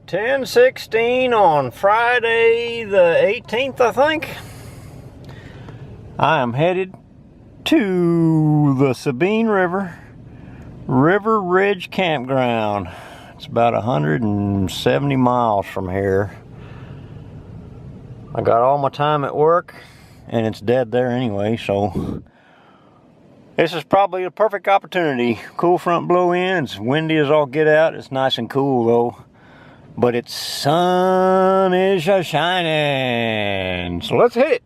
10:16 on Friday the 18th, I think. I am headed to the Sabine River Ridge Campground. It's about 170 miles from here. I got all my time at work and it's dead there anyway, so this is probably a perfect opportunity. Cool front blow in, it's windy as all get out. It's nice and cool though, but its sun is shining. So let's hit it.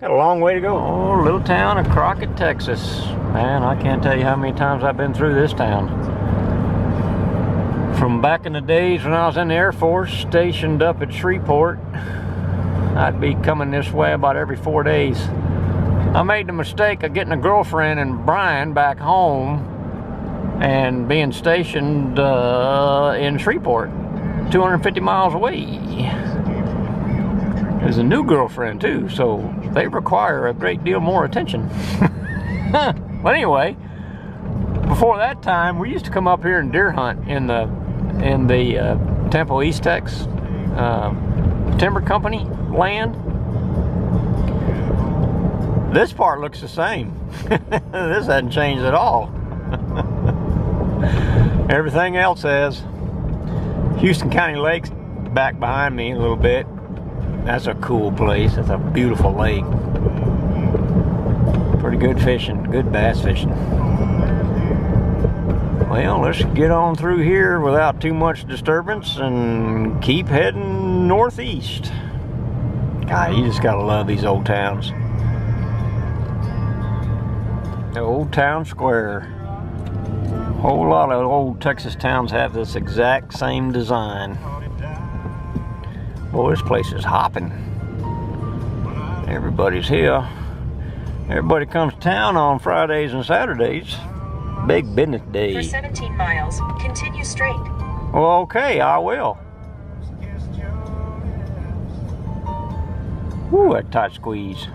Got a long way to go. Oh, little town of Crockett, Texas. Man, I can't tell you how many times I've been through this town. From back in the days when I was in the Air Force, stationed up at Shreveport, I'd be coming this way about every 4 days. I made the mistake of getting a girlfriend and Brian back home and being stationed in Shreveport, 250 miles away. There's a new girlfriend too, so they require a great deal more attention. But anyway, before that time, we used to come up here and deer hunt in the Temple East Tex Timber Company land. This part looks the same. This hasn't changed at all. Everything else has. Houston County Lake's back behind me a little bit. That's a cool place. That's a beautiful lake. Pretty good fishing, good bass fishing. Well, let's get on through here without too much disturbance and keep heading northeast. God, you just gotta love these old towns. The Old Town Square. A whole lot of old Texas towns have this exact same design. Boy, this place is hopping. Everybody's here. Everybody comes to town on Fridays and Saturdays. Big business day. For 17 miles, continue straight. Well, okay, I will. Woo, that tight squeeze.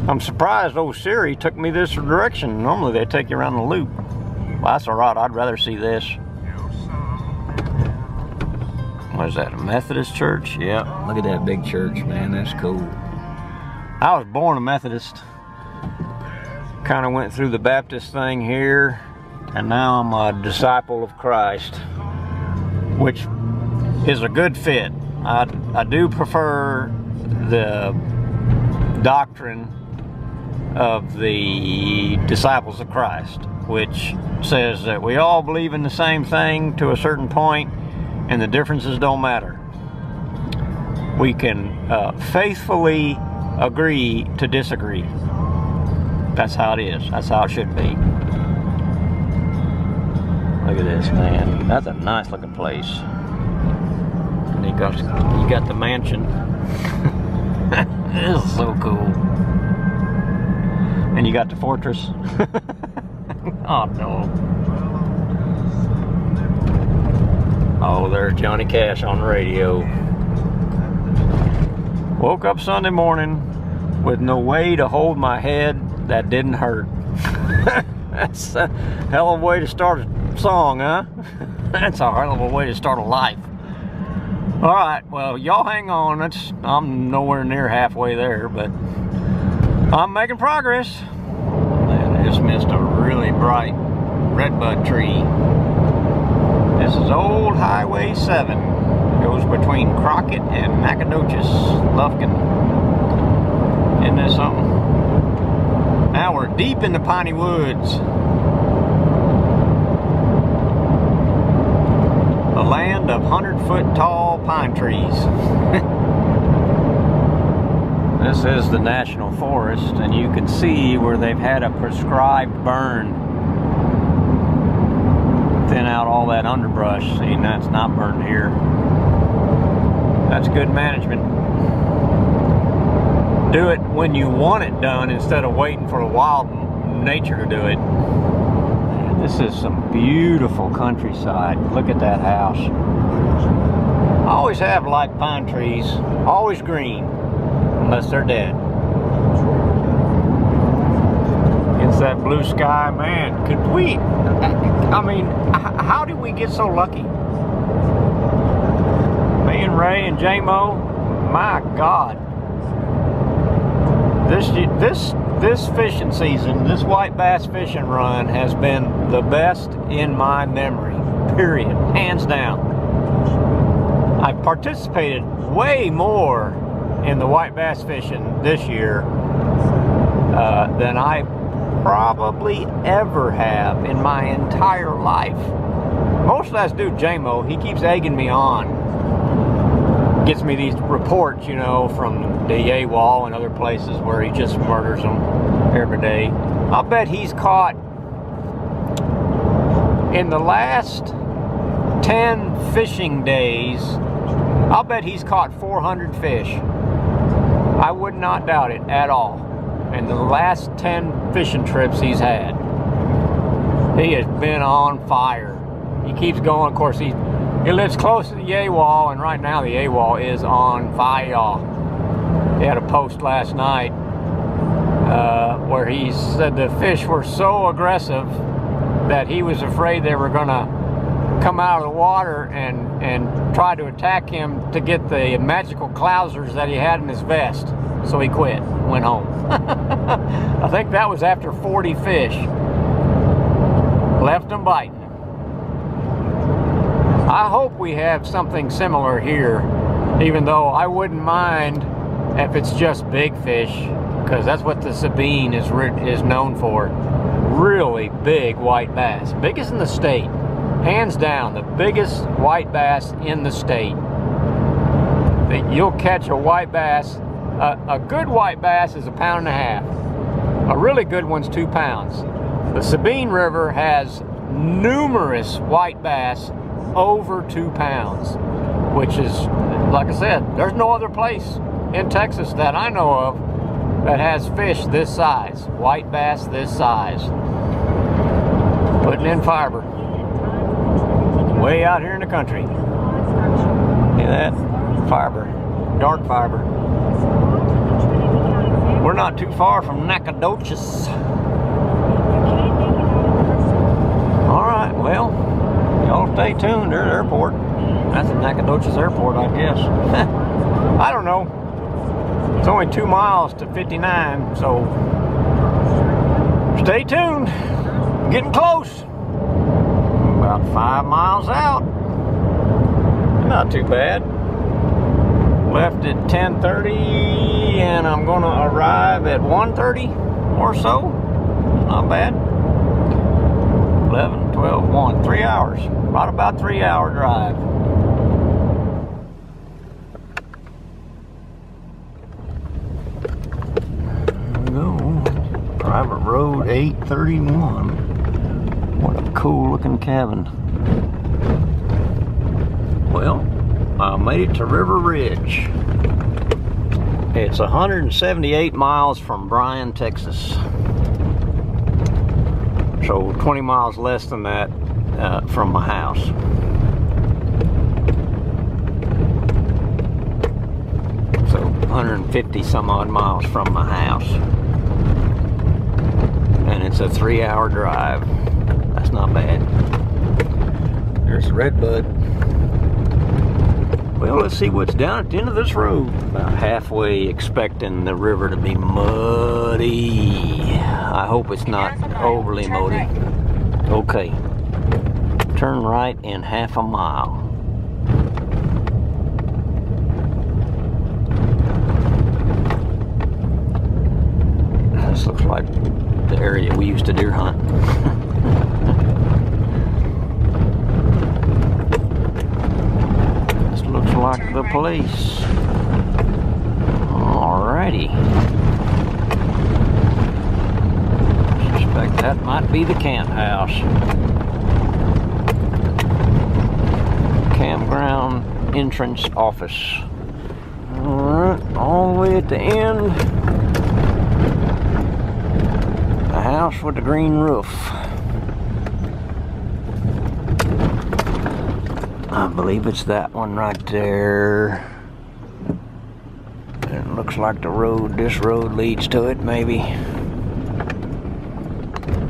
I'm surprised old Siri took me this direction. Normally they take you around the loop. Well, that's all right. I'd rather see this. What is that, a Methodist church? Yeah, look at that big church, man. That's cool. I was born a Methodist. Kind of went through the Baptist thing here, and now I'm a disciple of Christ, which is a good fit. I do prefer the doctrine of the disciples of Christ, which says that we all believe in the same thing to a certain point, and the differences don't matter. We can faithfully agree to disagree. That's how it is. That's how it should be. Look at this, man. That's a nice looking place. And you got the mansion. This is so cool. And you got the fortress. Oh no. Oh, there's Johnny Cash on the radio. Woke up Sunday morning with no way to hold my head that didn't hurt. That's a hell of a way to start a song, huh? That's a hell of a way to start a life. All right, well, y'all hang on. I'm nowhere near halfway there, but I'm making progress. Man, I just missed a really bright redbud tree. This is Old Highway 7. It goes between Crockett and Nacogdoches, Lufkin. Isn't that something? Now we're deep in the piney woods. The land of 100-foot tall pine trees. This is the National Forest, and you can see where they've had a prescribed burn. Thin out all that underbrush. See, that's not burned here. That's good management. Do it when you want it done instead of waiting for the wild nature to do it. This is some beautiful countryside. Look at that house. I always have liked pine trees. Always green, unless they're dead. It's that blue sky, man. Could we, I mean, how did we get so lucky? and Ray and J-Mo, my God. This fishing season, this white bass fishing run has been the best in my memory, period, hands down. I've participated way more in the white bass fishing this year than I probably ever have in my entire life. Most of that's due to J-Mo. He keeps egging me on. Gets me these reports, you know, from the AWOL and other places where he just murders them every day. I'll bet he's caught, in the last 10 fishing days, I'll bet he's caught 400 fish. I would not doubt it at all. In the last 10 fishing trips he's had, he has been on fire. He keeps going. Of course, he lives close to the AWOL, and right now the AWOL is on fire. He had a post last night where he said the fish were so aggressive that he was afraid they were going to come out of the water and try to attack him to get the magical clousers that he had in his vest. So he quit, went home. I think that was after 40 fish. Left them biting. I hope we have something similar here, even though I wouldn't mind if it's just big fish, because that's what the Sabine is known for. Really big white bass. Biggest in the state. Hands down, the biggest white bass in the state. You'll catch a white bass. A good white bass is 1.5 pounds. A really good one's 2 pounds. The Sabine River has numerous white bass over 2 pounds, which is, like I said, there's no other place in Texas that I know of that has fish this size, white bass this size. Putting in fiber. Way out here in the country. See that? Fiber. Dark fiber. We're not too far from Nacogdoches. Alright, well, y'all stay tuned. There's the airport. That's the Nacogdoches Airport, I guess. I don't know. It's only 2 miles to 59, so stay tuned. Getting close. About 5 miles out. Not too bad. Left at 10:30 and I'm gonna arrive at 1:30 or so. Not bad. 11, 12, 1, 3 hours. Right about 3 hour drive. There we go. Private Road 831. What a cool looking cabin. Well, I made it to River Ridge. It's 178 miles from Bryan, Texas. So 20 miles less than that from my house. So 150 some odd miles from my house. And it's a 3 hour drive. That's not bad. There's the redbud. Well, let's see what's down at the end of this road. About halfway, expecting the river to be muddy. I hope it's not overly muddy. Okay. Turn right in 1/2 mile. This looks like the area we used to deer hunt. Looks like the place. Alrighty. Suspect that might be the camp house. Campground entrance office. Alright, all the way at the end. The house with the green roof. I believe it's that one right there. It looks like the road, this road leads to it, maybe.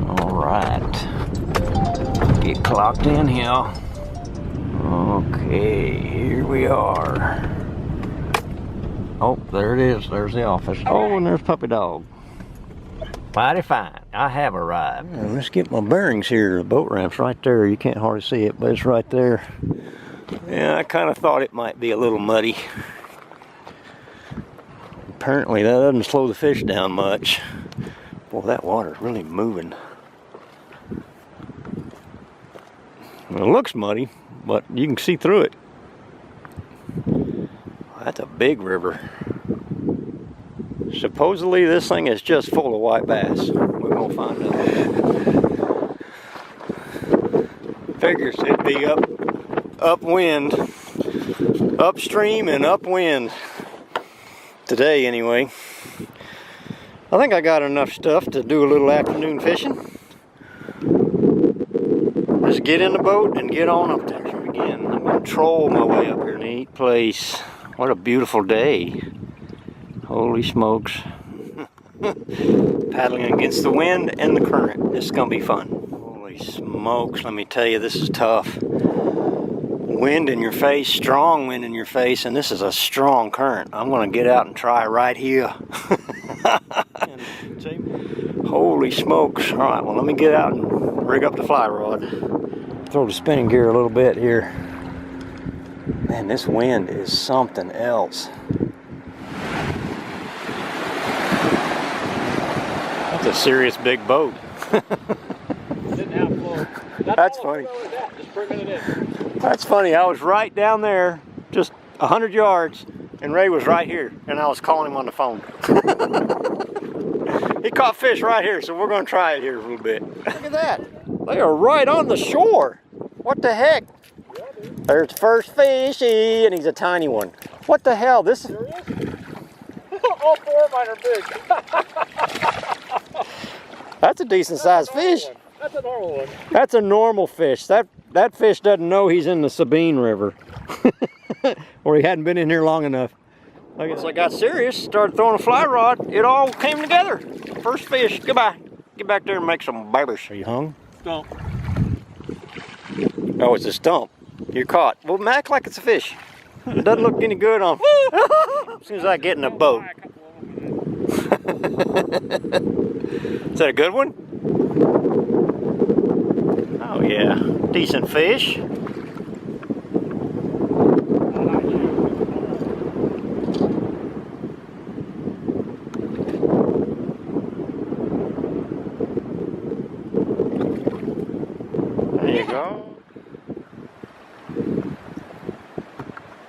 Alright. Get clocked in here. Okay, here we we are. Oh, there it is. There's the office. Oh, and there's Puppy Dog. Mighty fine. I have arrived. Yeah, let's get my bearings here. The boat ramp's right there. You can't hardly see it, but it's right there. Yeah, I kind of thought it might be a little muddy. Apparently, that doesn't slow the fish down much. Boy, that water's really moving. Well, it looks muddy, but you can see through it. That's a big river. Supposedly this thing is just full of white bass. We're gonna find out. Figures it'd be upwind, upstream and upwind. Today anyway. I think I got enough stuff to do a little afternoon fishing. Just get in the boat and get on up there again. I'm gonna troll my way up here. Neat place. What a beautiful day. Holy smokes. Paddling against the wind and the current. This is gonna be fun. Holy smokes, let me tell you, this is tough. Wind in your face, strong wind in your face, and this is a strong current. I'm gonna get out and try right here. Holy smokes. All right, well, let me get out and rig up the fly rod. Throw the spinning gear a little bit here. Man, this wind is something else. That's a serious big boat. Didn't have flow. That's funny. Just bringing it in. That's funny. I was right down there, just 100 yards, and Ray was right here, and I was calling him on the phone. He caught fish right here, so we're going to try it here a little bit. Look at that. They are right on the shore. What the heck? There's the first fishy, and he's a tiny one. What the hell? This is... All four of mine are big. That's a decent sized fish. That's a normal one. That's a normal fish. That fish doesn't know he's in the Sabine River. Or he hadn't been in here long enough. I guess I got serious, started throwing a fly rod. It all came together. First fish. Goodbye. Get back there and make some babies. Are you hung? Stump. Oh, it's a stump. You're caught. Well, act like it's a fish. It doesn't look any good on. As soon as I get in a boat. Is that a good one? Oh yeah, decent fish. There you go.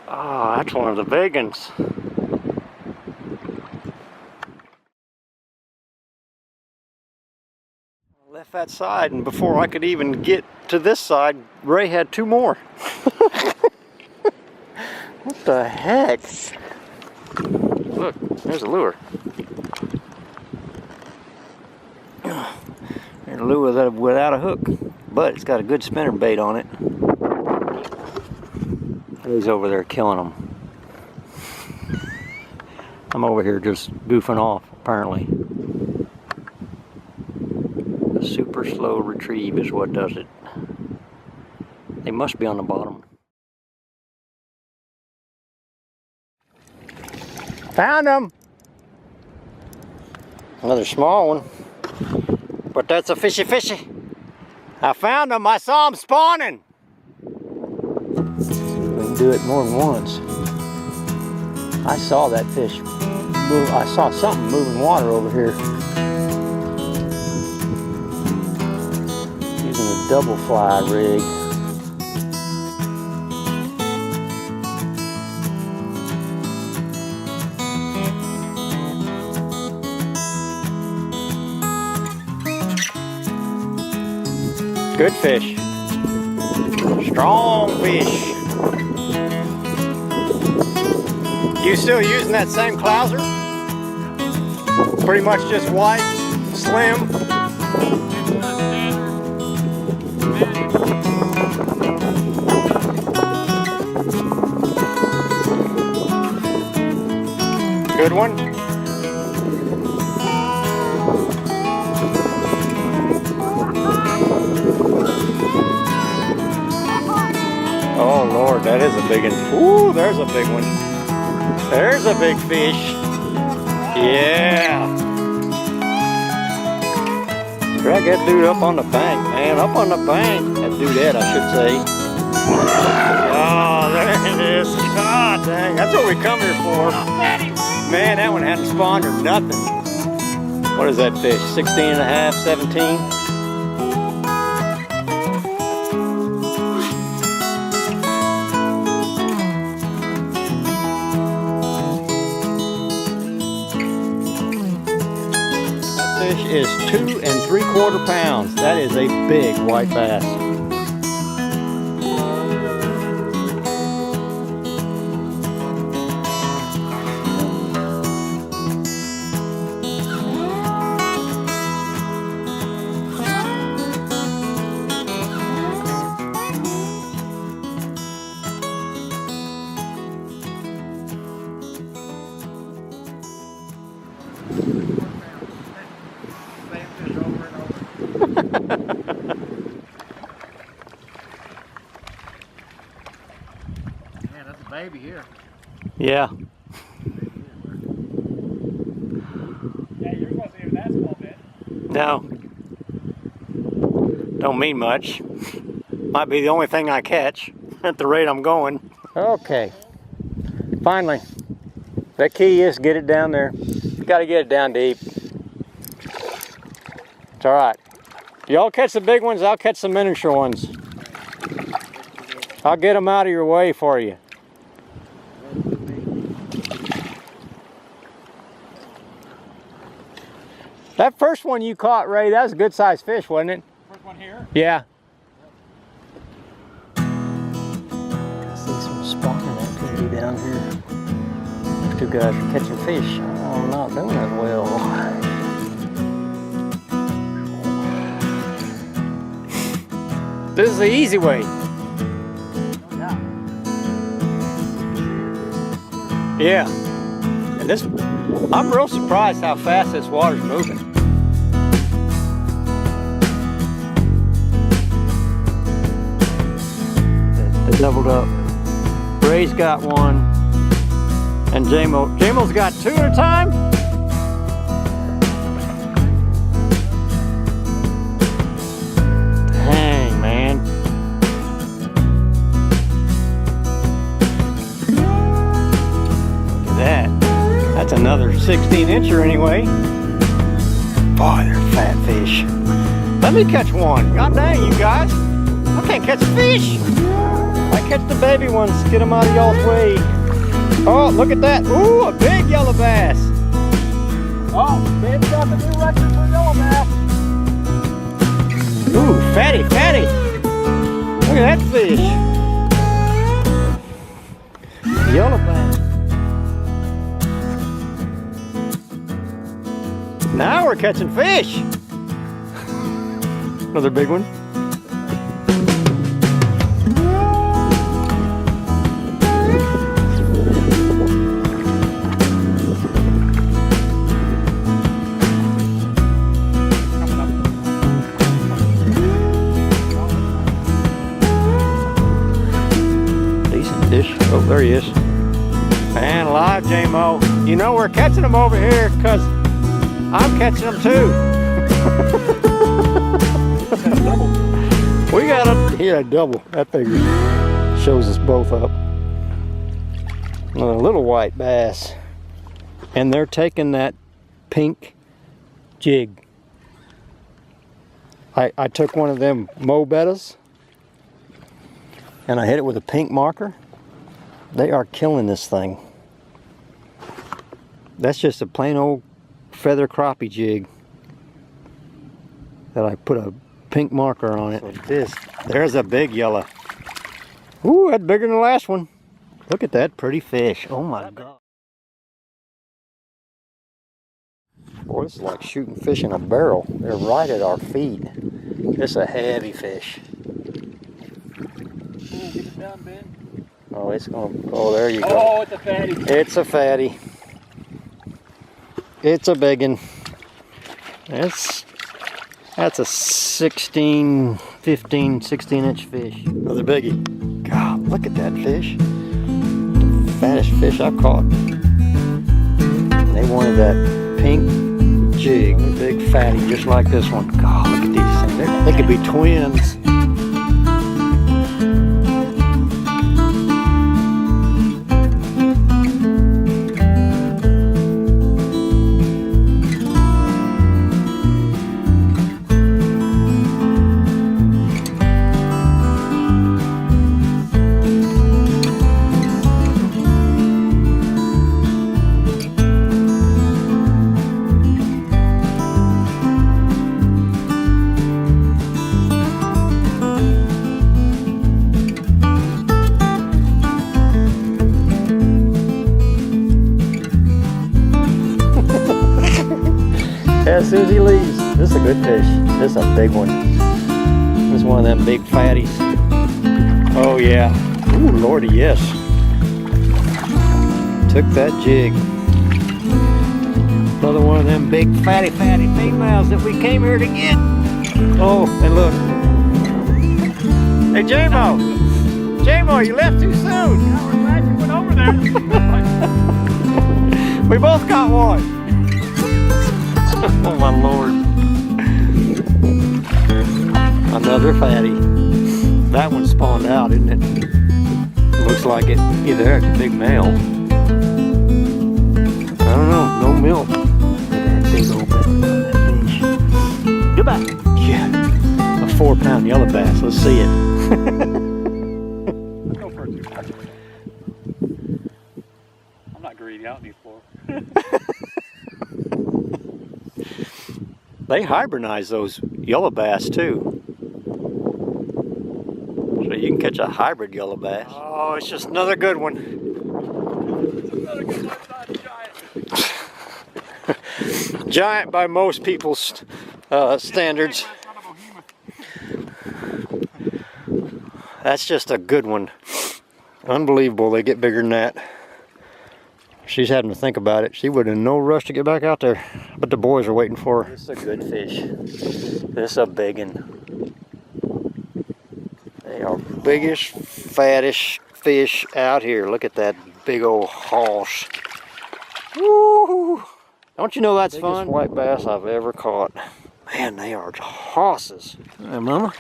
Oh, that's one of the big ones. Left that side, and before I could even get to this side, Ray had two more. What the heck? Look, there's a lure. There's a lure without a hook, but it's got a good spinner bait on it. He's over there killing them. I'm over here just goofing off, apparently. A super slow retrieve is what does it. They must be on the bottom. Found them! Another small one. But that's a fishy fishy. I found them. I saw them spawning. We can do it more than once. I saw that fish move. I saw something moving water over here. Using a double fly rig. Good fish. Strong fish. You still using that same clouser? Pretty much just white, slim. Good one. Oh Lord. Lord, that is a big one. Ooh, there's a big one. There's a big fish. Yeah. Drag that dude up on the bank, man. Up on the bank. That dudette, I should say. Oh, there it is. God dang. That's what we come here for. Man, that one hadn't spawned or nothing. What is that fish? 16 and a half, 17? That fish is 2 3/4 pounds. That is a big white bass. Man, that's a baby here. Yeah. Yeah, yours wasn't even that small, man. No. Don't mean much. Might be the only thing I catch at the rate I'm going. Okay. Finally. The key is get it down there. Got to get it down deep. It's all right. Y'all catch the big ones, I'll catch the miniature ones. I'll get them out of your way for you. That first one you caught, Ray, that was a good sized fish, wasn't it? First one here? Yeah. I see some spawning activity down here. These two guys are catching fish. Oh, I'm not doing as well. This is the easy way. Yeah. And this, I'm real surprised how fast this water's moving. They doubled up. Ray's got one, and Jamo's got two at a time. Dang, man. Look at that. That's another 16-incher anyway. Boy, they're fat fish. Let me catch one. God dang, you guys. I can't catch fish. I catch the baby ones. Get them out of y'all's way. Oh, look at that. Ooh, a big yellow bass. Oh, Dave's got the new record for yellow bass. Ooh, fatty, fatty. Look at that fish. Yellow bass. Now we're catching fish. Another big one. Decent fish. Oh, there he is. Man, live, J-Mo. You know we're catching them over here because I'm catching them too. We got a double. That figure shows us both up. Another little white bass. And they're taking that pink jig. I took one of them Mo Bettas and I hit it with a pink marker. They are killing this thing. That's just a plain old feather crappie jig that I put a pink marker on it. So there's a big yellow. Ooh, that's bigger than the last one. Look at that pretty fish. Oh my God. Boy, this is like shooting fish in a barrel. They're right at our feet. This is a heavy fish. Get it down, Ben. Oh, it's gonna, oh, there you go. Oh, it's a fatty. It's a fatty. It's a biggin. That's a 16, 15, 16-inch fish. Another biggie. God, look at that fish. The fattest fish I caught. They wanted that pink jig, a big fatty, just like this one. God, look at these things. They could be twins. As soon as he leaves, this is a good fish. This is a big one. This is one of them big fatties. Oh yeah. Ooh, lordy, yes. Took that jig. Another one of them big fatty females that we came here to get. Oh, and look. Hey, J-Mo. J-Mo, you left too soon. Yeah, we're glad you went over there. We both got one. Oh my Lord. Another fatty. That one spawned out, isn't it? Looks like it. Either it's a big male. I don't know. No milk. Look at that big old belly on that fish. Goodbye. Yeah. A 4-pound yellow bass. Let's see it. Go for it. I'm not greedy. I don't need 4. They hibernize those yellow bass too. So you can catch a hybrid yellow bass. Oh, it's just another good one. Another good one, giant. Giant by most people's standards. That's just a good one. Unbelievable, they get bigger than that. She's having to think about it. She would in no rush to get back out there. But the boys are waiting for her. This is a good fish. This is a big one. They are biggest, fattest fish out here. Look at that big old hoss. Woo! Don't you know that's fun? White bass I've ever caught. Man, they are hosses. Hey, Mama.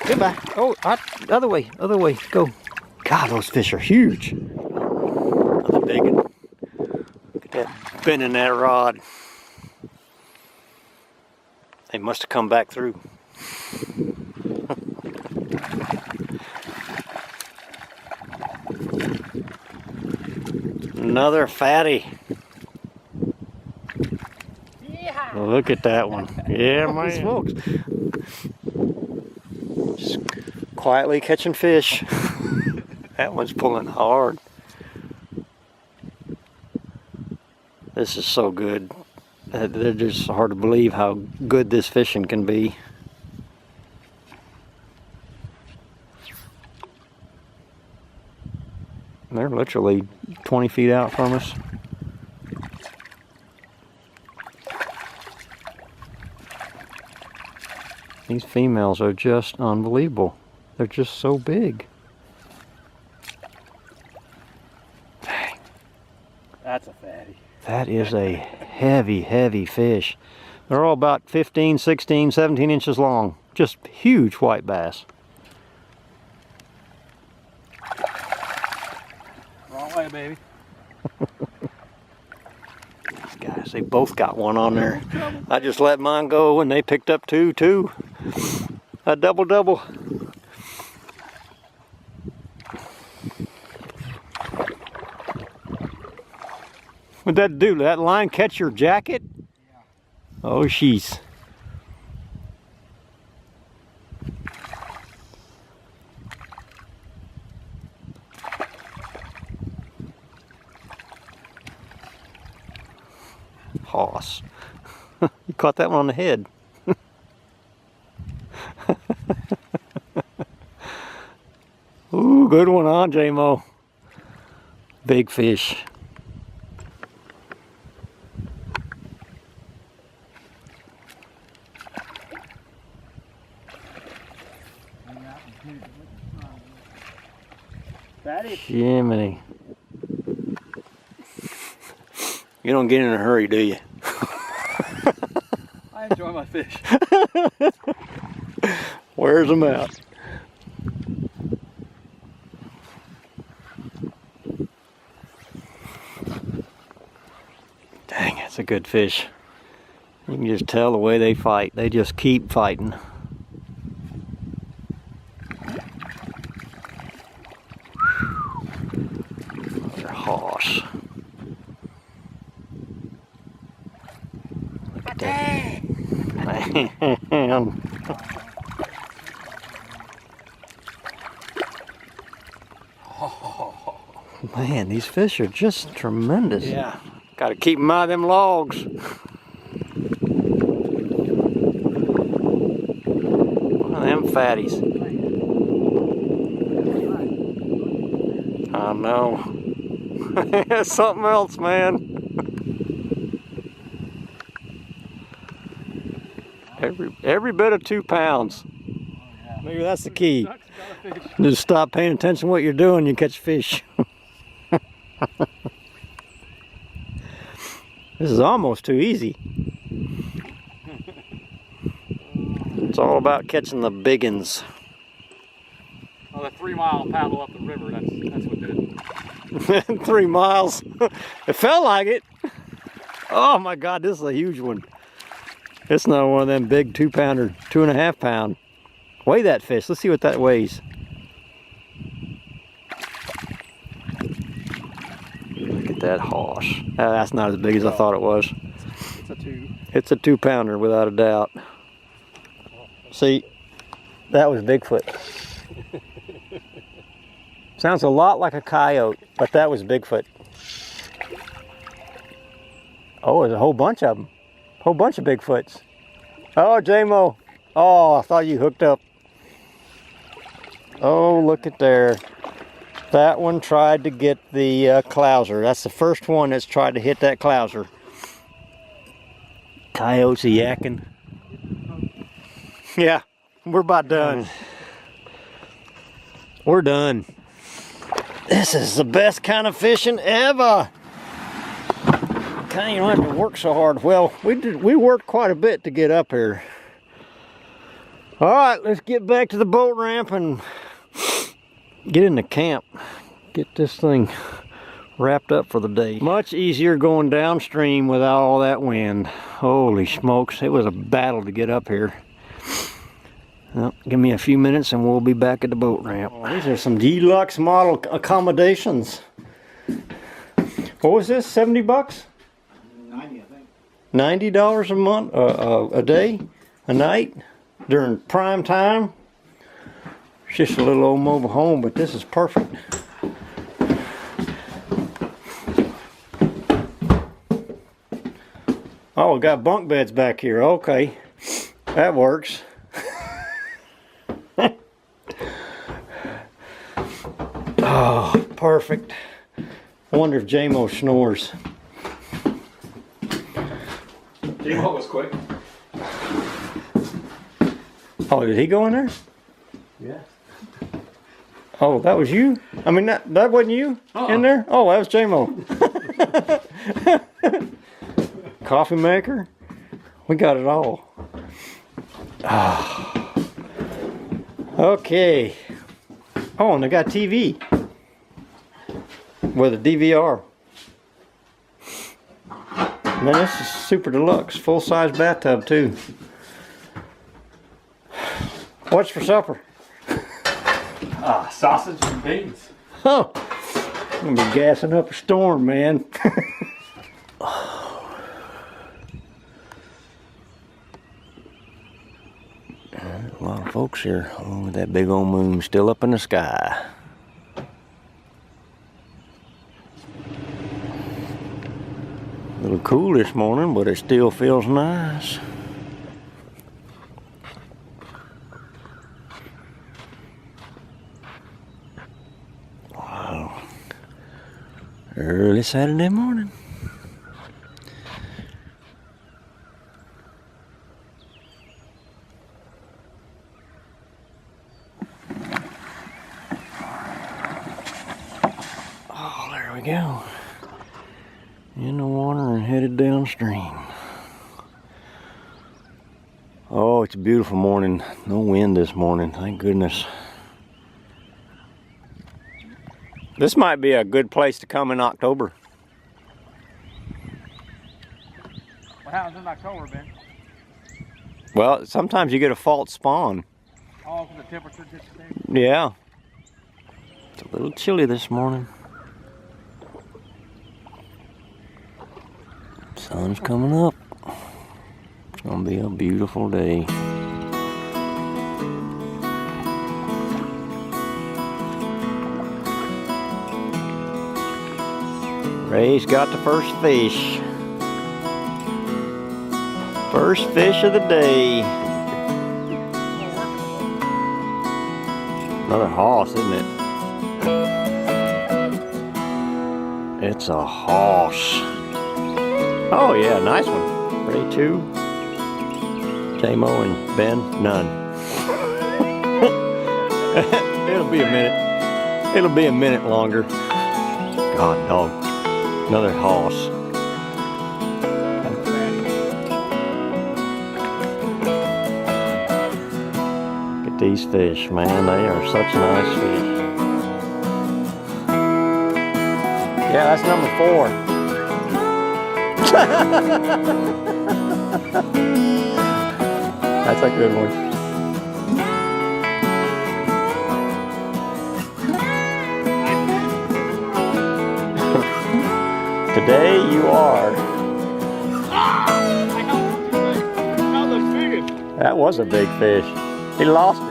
Goodbye. Oh, other way. Go. God, those fish are huge. Another big one. Bending that rod. They must have come back through. Another fatty. Yeah. Look at that one. Yeah, man. Smokes. Just quietly catching fish. That one's pulling hard. This is so good. They're just hard to believe how good this fishing can be. They're literally 20 feet out from us. These females are just unbelievable. They're just so big. Dang. That's a fatty. That is a heavy, heavy fish. They're all about 15, 16, 17 inches long. Just huge white bass. Wrong way, baby. These guys, they both got one on there. I just let mine go and they picked up two, too. A double-double. What'd that do? Did that line catch your jacket? Yeah. Oh, sheesh. Hoss. You caught that one on the head. Ooh, good one on, J-Mo. Big fish. Fatty. Jiminy. You don't get in a hurry, do you? I enjoy my fish. Wears them out. Dang, that's a good fish. You can just tell the way they fight. They just keep fighting. Another hoss. Look at that. Man. Man, these fish are just tremendous. Yeah. Gotta keep them out of them logs. One of them fatties. I know. That's something else, man. Every bit of 2 pounds. Maybe that's the key. Just stop paying attention to what you're doing, you catch fish. This is almost too easy. It's all about catching the big uns. Oh, the 3 mile paddle up the river, that's what did it. 3 miles. It felt like it. Oh my God, this is a huge one. It's not one of them big 2-pounder, 2.5 pound. Weigh that fish. Let's see what that weighs. Look at that hoss. That's not as big as I thought it was. It's a 2. It's a 2-pounder without a doubt. See, that was Bigfoot. Sounds a lot like a coyote, but that was Bigfoot. Oh, there's a whole bunch of them. Whole bunch of Bigfoots. Oh, J-Mo. Oh, I thought you hooked up. Oh, look at there. That one tried to get the clouser. That's the first one that's tried to hit that clouser. Coyotes are yakking. Yeah, we're about done. We're done. This is the best kind of fishing ever. You don't have to work so hard. Well, we worked quite a bit to get up here. All right, let's get back to the boat ramp and get into camp. Get this thing wrapped up for the day. Much easier going downstream without all that wind. Holy smokes, it was a battle to get up here. Well, give me a few minutes and we'll be back at the boat ramp. Oh, these are some deluxe model accommodations. What was this, 70 bucks? 90, I think. $90 a month, a day, a night, during prime time. It's just a little old mobile home, but this is perfect. Oh, we got bunk beds back here. Okay, that works. Oh, perfect. I wonder if J-Mo snores. J-Mo was quick. Oh, did he go in there? Yeah. Oh, that was you? I mean, that wasn't you in there? Oh, that was J-Mo. Coffee maker. We got it all. Ah. Okay. Oh, and they got TV with a DVR. Man, this is super deluxe. Full-size bathtub, too. What's for supper? Sausage and beans. Oh, I'm gonna be gassing up a storm, man. A lot of folks here. Oh, with that big old moon still up in the sky. A little cool this morning, but it still feels nice. Wow. Early Saturday morning. we go. In the water and headed downstream. Oh, it's a beautiful morning. No wind this morning, thank goodness. This might be a good place to come in October. What happens in October, Ben? Well, sometimes you get a false spawn. Oh, because the temperature gets there? Yeah. It's a little chilly this morning. Sun's coming up. It's gonna be a beautiful day. Ray's got the first fish. First fish of the day. Another hoss, isn't it? It's a hoss. Oh yeah, nice one. Ray 2. Tamo and Ben, none. It'll be a minute. It'll be a minute longer. God, dog. Another hoss. Look at these fish, man. They are such nice fish. Yeah, that's number 4. That's a good one. Today you are. That was a big fish. He lost it.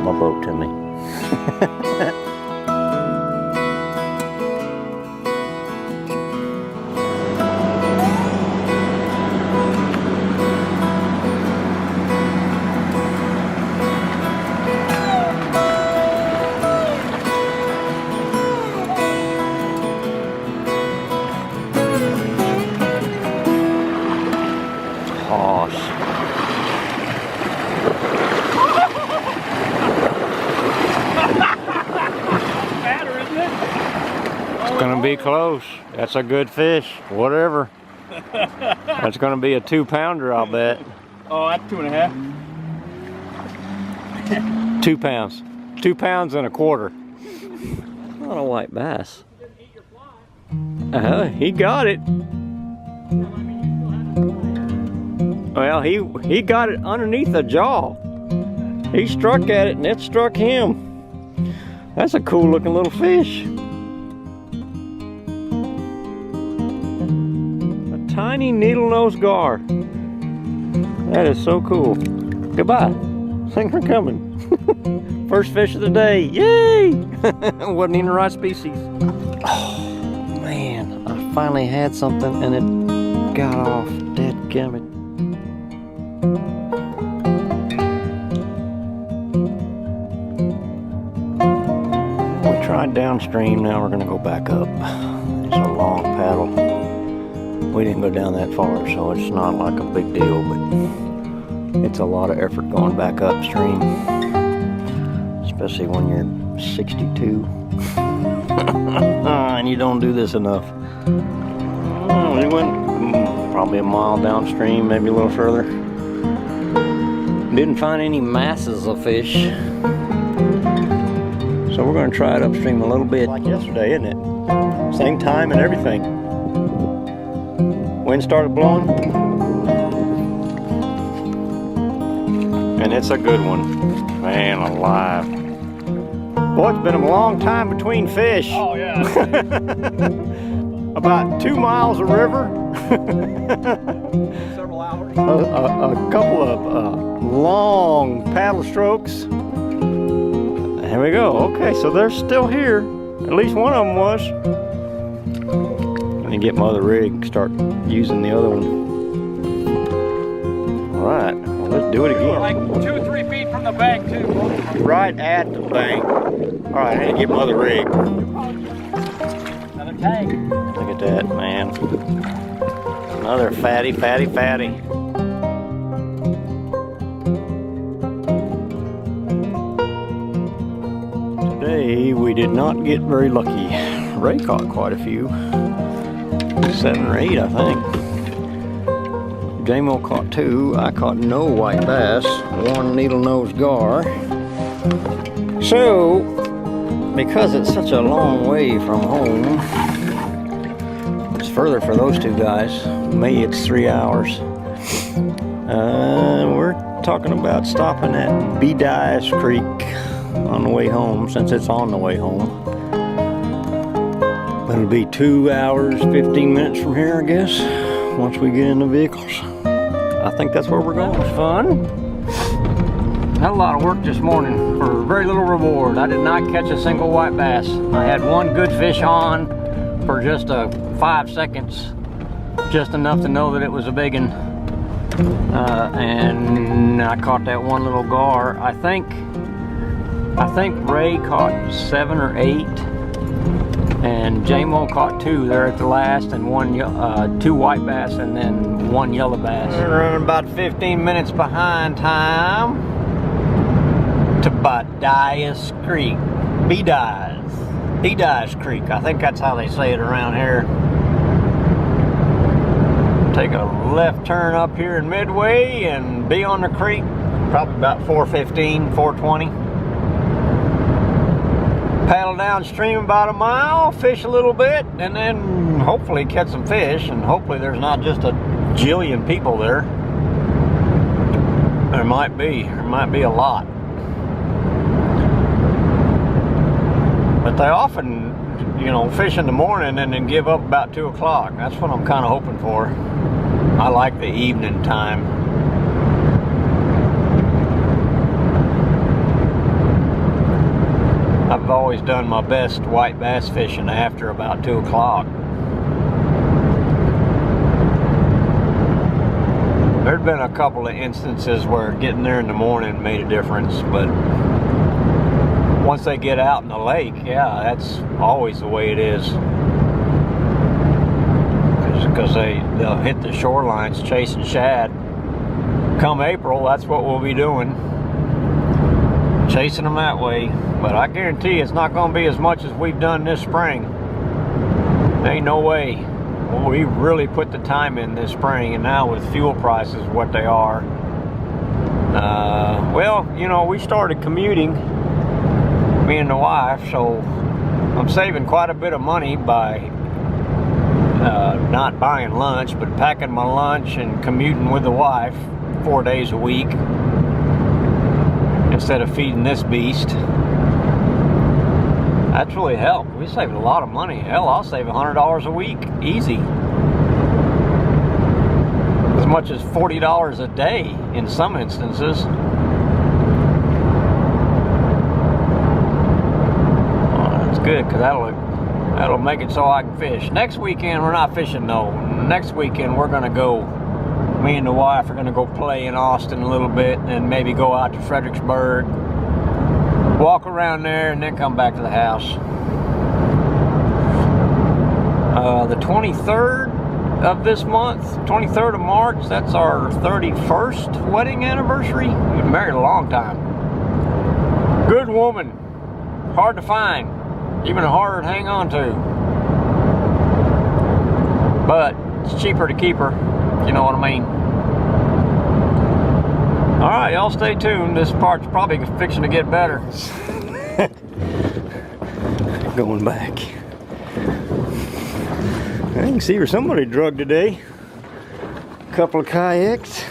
My boat to me. Hoss. Gonna be close. That's a good fish. Whatever. That's gonna be a 2-pounder, I'll bet. Oh, that's 2.5. 2 pounds. 2 pounds and a quarter. Not a white bass. He got it. Well, he got it underneath the jaw. He struck at it and it struck him. That's a cool looking little fish. Tiny needle-nosed gar. That is so cool. Goodbye. Thanks for coming. First fish of the day. Yay! Wasn't even the right species. Oh, man. I finally had something and it got off. Dadgummit. We tried downstream. Now we're going to go back up. It's a long paddle. We didn't go down that far, so it's not like a big deal, but it's a lot of effort going back upstream, especially when you're 62 and you don't do this enough. We went probably a mile downstream, maybe a little further. Didn't find any masses of fish, so we're going to try it upstream a little bit. Like yesterday, isn't it? Same time and everything. Wind started blowing, and it's a good one. Man alive. Boy, it's been a long time between fish. Oh yeah. About 2 miles of river. Several hours. A couple of long paddle strokes. There we go. Okay, so they're still here. At least one of them was. Let me get my other rig and start using the other one. All right, well, let's do it again. Like 2 or 3 feet from the bank too. Right at the bank. All right, I need to get my other rig. Another tag. Look at that, man. Another fatty. Today we did not get very lucky. Ray caught quite a few. 7 or 8, I think. J-Mo caught 2. I caught no white bass. 1 needle-nosed gar. So, because it's such a long way from home, it's further for those 2 guys. Me, it's 3 hours. We're talking about stopping at Whitebass Creek on the way home, since it's on the way home. But it'll be 2 hours, 15 minutes from here, I guess, once we get in the vehicles. I think that's where we're going. It was fun. Had a lot of work this morning for very little reward. I did not catch a single white bass. I had 1 good fish on for just 5 seconds, just enough to know that it was a big one. And I caught that 1 little gar. I think Ray caught 7 or 8, and J-Mo caught 2 there at the last, and 2 white bass, and then 1 yellow bass. We're running about 15 minutes behind time to Whitebass Creek. Whitebass Creek. I think that's how they say it around here. Take a left turn up here in Midway and be on the creek probably about 4:15, 4:20. Paddle downstream about a mile, fish a little bit, and then hopefully catch some fish, and hopefully there's not just a jillion people there. There might be a lot. But they often, you know, fish in the morning and then give up about 2 o'clock. That's what I'm kind of hoping for. I like the evening time. I've always done my best white bass fishing after about 2 o'clock. There'd been a couple of instances where getting there in the morning made a difference, but once they get out in the lake, yeah, that's always the way it is. Because they'll hit the shorelines chasing shad. Come April, that's what we'll be doing. Chasing them that way. But I guarantee it's not going to be as much as we've done this spring. Ain't no way. Well, we really put the time in this spring, and now with fuel prices what they are. Well, you know, we started commuting, me and the wife, so I'm saving quite a bit of money by not buying lunch, but packing my lunch and commuting with the wife 4 days a week instead of feeding this beast. That's really helped. We saved a lot of money. Hell, I'll save $100 a week, easy. As much as $40 a day in some instances. That's good, because that'll make it so I can fish. Next weekend, we're not fishing though. Next weekend, we're gonna go, me and the wife are gonna go play in Austin a little bit, and maybe go out to Fredericksburg, walk around there, and then come back to the house. The 23rd of this month, 23rd of March, that's our 31st wedding anniversary. We've been married a long time. Good woman, hard to find, even harder to hang on to. But it's cheaper to keep her, you know what I mean. Alright, y'all stay tuned. This part's probably fixing to get better. Going back. I can see where somebody drugged today. A couple of kayaks.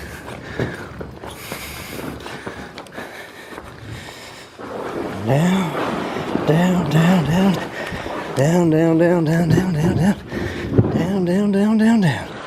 Now, down, down, down, down, down, down, down, down, down, down, down, down, down, down.